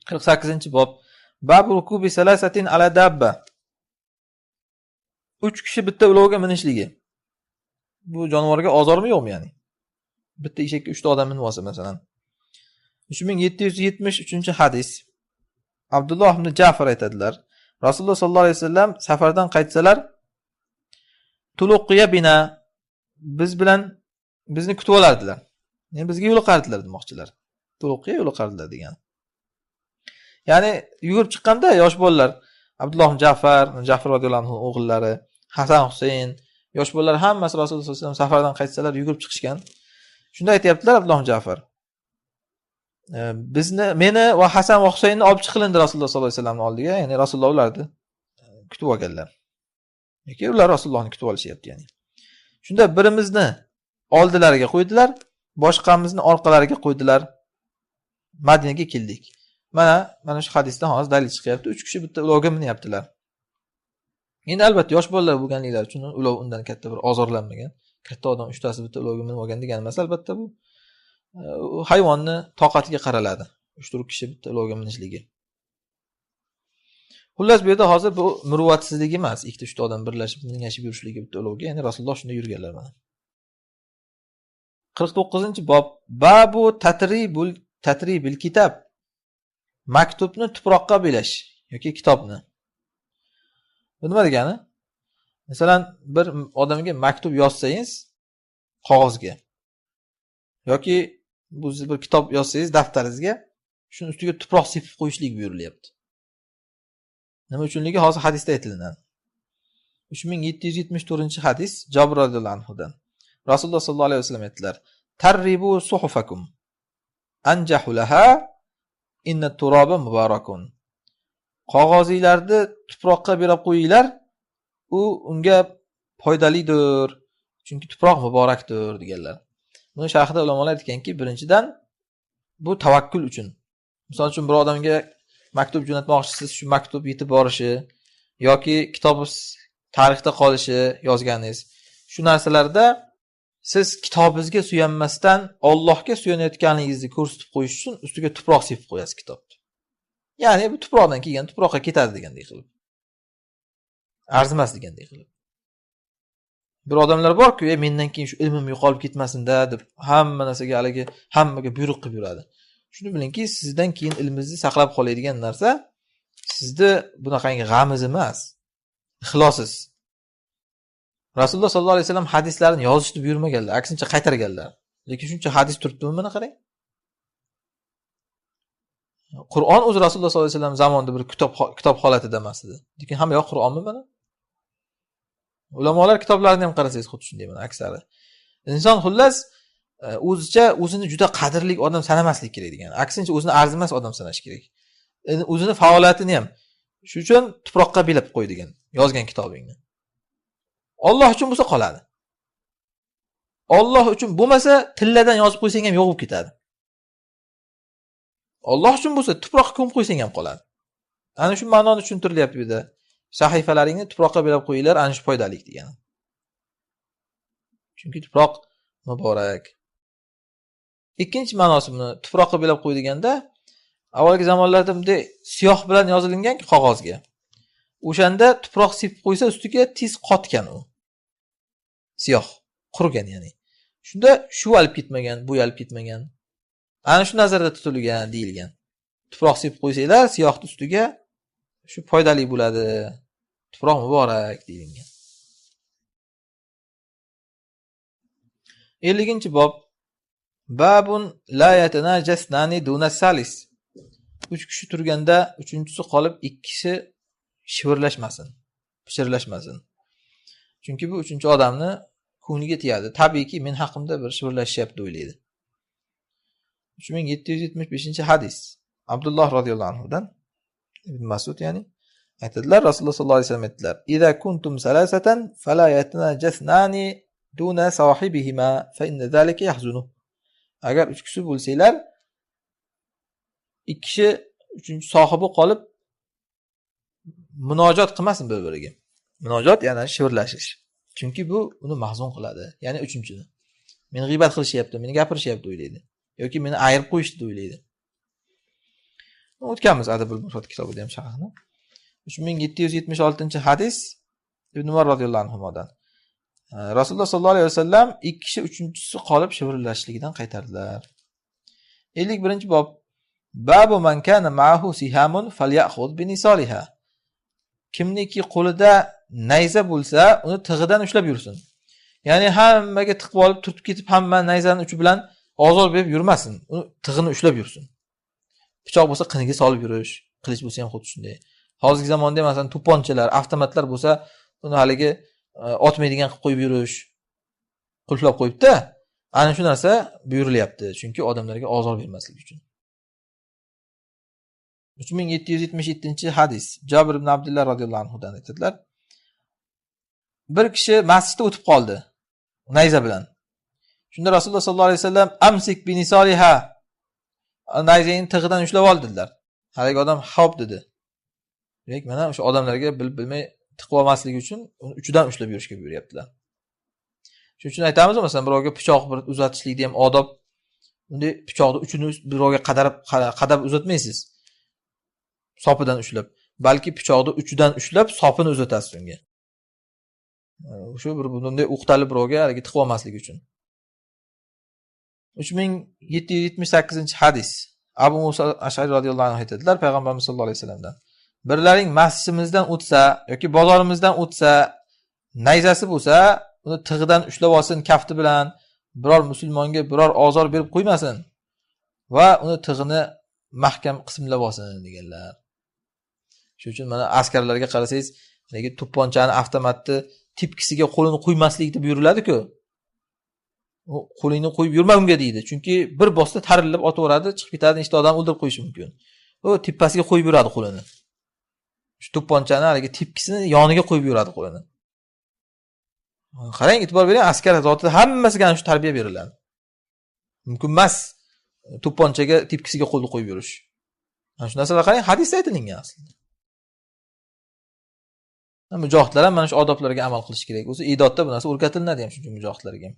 48-bob. Babu rukubi salasatin ala dabba. 3 kishi bitta ulovga minishligi. Bu jonivorga ozormi yo'qmi ya'ni? Bitta eshakka 3 ta odam minib olsa masalan. 3773-hadis. Abdulloh ibn Ja'far aytadilar. Rasululloh sollallohu alayhi vasallam safardan qaytsalar, tuluqiya bina bizni kutib olardilar. Ya'ni bizga yo'liqardilar demoqchilar. Tuluqiya yo'liqardilar degan. Ya'ni yugurib chiqqanda yosh bolalar, Abdulloh ibn Ja'far radhiyallohu anhu o'g'illari, Hasan, Husayn, yosh bolalar hammasi Rasululloh sollallohu alayhi vasallam safardan qaytsalar yugurib chiqishgan. Shunda aytayaptilar Abdulloh ibn Ja'far. Meni va Hasan va Husaynni olib chiqilindi Rasululloh sollallohu alayhi vasallamning oldiga, ya'ni Rasululloh ularni kutib olganlar. Yoki ular Rasulullohni kutib olishyapti ya'ni. Shunda birimizni oldilariga qo'ydilar, boshqamizni orqalariga qo'ydilar. Madinaga keldik. Mana shu hadisdan hozir dalil chiqyapti. 3 kishi bitta ulovga minyaptilar. Endi albatta yosh bolalar bo'lganliklari uchun ulov undan katta bir ozorlanmagan. Katta odam 3 tasi bitta ulovga minib olgan degani emas, albatta bu hayvonni toqatiga qaraladi. 3 kishi bitta ulovga minishligi. Xullas bu yerda hozir bu muruvvatsizlik emas, ikkita 3 odam birlashib mingashib yurishligi bitta ulovga, ya'ni Rasululloh shunda yurganlar mana. 49-bob. Babu tatribil kitob. Maktubni tuproqqa belash yoki kitobni. Bu nima degani? Masalan, bir odamga maktub yozsangiz qog'ozga yoki bir kitob yozsangiz daftaringizga, shuni ustiga tuproq sepib qo'yishlik buyurilyapti. Nima uchunligi hozir hadisda aytiladi. 3774-hadis Jabr radhiyallohu anhudan. Rasululloh sollallohu alayhi vasallam aytdilar: "Tarribu suhufakum anjahu laha inna turaba mubarakun." Qog'ozinglarni tuproqqa berib qo'yinglar, u unga foydalidir, chunki tuproq muborakdir deganlar. Buni sharhida ulamolar aytganki, birinchidan bu tavakkul uchun. Misol uchun bir odamga maktub jo'natmoqchisiz, shu maktub yetib borishi yoki kitobingiz tarixda qolishi yozganingiz. Shu narsalarda siz kitobingizga suyanmasdan Allohga suyanayotganingizni ko'rsatib qo'yish uchun ustiga tuproq sepib qo'yasiz kitobni. Ya'ni bu tuproqdan kelgan tuproqqa ketadi degandek qilib. Arzimas degandek qilib. Bir odamlar bor-ku, mendan keyin shu ilmim yo'qolib ketmasin-da deb hamma narsaga hammaga buyruq qilib yuradi. Shuni bilingki, sizdan keyin ilmingizni saqlab qoladigan narsa sizni bunaqangi g'amiz emas, ixlosiz. Rasululloh sollallohu alayhi vasallam hadislarni yozishni buyurmaganlar, aksincha qaytarganlar. Lekin shuncha hadis turibdimi, mana qarang. Qur'on o'zi Rasululloh sollallohu alayhi vasallam zamonida bir kitob holatida emas edi. Lekin hamma yoq Qur'onmi mana? Ulamolar kitoblarini ham qarasangiz xuddi shunday mana aksari. Inson xullas o'zini juda qadrli odam sanamaslik kerak degan. Aksincha o'zini arzimas odam sanash kerak. O'zini faoliyatini ham shu uchun tuproqqa belab qo'y degan, yozgan kitobingni. Alloh uchun bo'lsa qoladi. Alloh uchun bo'lmasa tilladan yozib qo'ysang ham yo'q bo'lib ketadi. Alloh uchun bo'lsa tuproqqa ko'mib qo'ysang ham qoladi. Ana shu ma'noni tushuntirilyapti bu yerda. Sahifalaringni tuproqqa belab qo'yinglar, ana shu foydali degan. Chunki tuproq muborak. Ikkinchi ma'nosi buni tuproqqa belab qo'y deganda, avvalgi zamonlarda bunday siyoh bilan yozilgan qog'ozga. O'shanda tuproq sepib qo'ysa ustiga tez qotgan u. Siyoh, qurgan ya'ni. Shunda shu olib ketmagan, bu olib ketmagan. Ana shu nazarda tutilgan deyilgan. Tuproq sepib qo'ysanglar, siyohni ustiga shu foydali bo'ladi. Tuproq muborak deyilgan. 50-bob. Babun la yatanajasnani duna salis. 3 kishi turganda 3-chisi qolib 2 kishi shivirlashmasin, pichirlashmasin. Chunki bu 3-odamni ko'ngliga tegadi. Tabiiyki men haqimda bir shivirlashyapti o'ylaydi. 3775-hadis. Abdulloh radhiyallohu anhudan Ibn Mas'ud ya'ni aytadilar, Rasululloh sollallohu alayhi vasallam aytdilar: "Idza kuntum salasatan fala yatanajasnani duna sahibihima fa inna zalika yahzunu." Agar 3 kishi bo'lsanglar, 2 kishi 3-chi sohibi qolib munojot qilmasin bir-biriga. Munojot ya'ni shivirlashish. Chunki bu uni mahzun qiladi. Ya'ni 3-chini. Meni g'iybat qilishyapti, meni gapirishyapti o'ylaydi. Yoki meni ayirib qo'yishdi o'ylaydi. O'tganmiz Adabul Mufrad kitobida ham sharhini. 3776-hadis Ibn Umar radhiyallohu anhudan. Rasululloh sollallohu alayhi vasallam ikki kishi uchinchisi qolib shivirlashligidan qaytardilar. 51-bob. Babu man kana ma'ahu sihamun falyakhudh bi nisaliha. Kimniki qo'lida nayza bo'lsa, uni tig'idan ushlab yursin. Ya'ni hammaga tiqib olib turtib ketib, hamma nayzaning uchi bilan ozor berib yurmasin. Uni tig'ini ushlab yursin. Pichoq bo'lsa qiniga solib yurish, qilich bo'lsa ham xuddi shunday. Hozirgi zamonda masalan to'ponchalar, avtomatlar bo'lsa, uni haligi otmaydigan qilib qo'yib yurish, qulflab qo'yibdi. Ana shu narsa buyurilyapti, chunki odamlarga ozor bermaslik uchun. 3777-hadis. Jabir ibn Abdullah radhiyallohu anhudan aytadilar. Bir kishi masjidda o'tib qoldi nayza bilan. Shunda Rasululloh sollallohu alayhi vasallam amsik bi nisaliha, nayzaning tig'idan ushlab ol dedilar. Haligi odam xo'p dedi. Demak, mana o'sha odamlarga bilmay tiqib olmasligi uchun uni uchidan ushlab yurishga buyuryaptilar. Shuning uchun aytamiz, masalan, birovga pichoq bir uzatishlikda ham odob. Bunday pichoqni uchini birovga qadab uzatmaysiz. Sopidan ushlab, balki pichoqni uchidan ushlab sopini uzatasiz unga. Shu bir bunday o'qtalib birovga haligi tiqib olmasligi uchun. 3778-hadis. Abu Musa Ash'ari radhiyallohu anhu aytadilar, payg'ambarimiz sollallohu alayhi vasallamdan. Birlaring masjidimizdan o'tsa yoki bozorimizdan o'tsa, nayzasi bo'lsa, uni tig'idan ushlab olsin kafti bilan, biror musulmonga biror ozor berib qo'ymasin va uni tig'ini mahkam qismlab olsin deganlar. Shuning uchun mana askarlarga qarasangiz, nega to'pponchani, avtomatni tepkisiga qo'lini qo'ymaslik deb buyuriladi-ku. U qo'lingni qo'yib yurma unga deydi. Chunki bir bosda tarillab otaveradi, chiqib ketadi, nechta odam o'ldirib qo'yishi mumkin. U tepasiga qo'yib yuradi qo'lini. Shu to'pponchani haligi tepkisini yoniga qo'yib yuradi qo'lini. Qarang, e'tibor bering, askar zotida hammasiga shu tarbiya beriladi. Mumkin emas to'pponchaga tepkisiga qo'lni qo'yib yurish. Mana shu narsalar qarang, hadisda aytilgan aslida. Mujohidlar ham mana shu odoblarga amal qilish kerak. O'zi idodda bu narsa o'rgatiladi ham, shuning uchun mujohidlarga ham.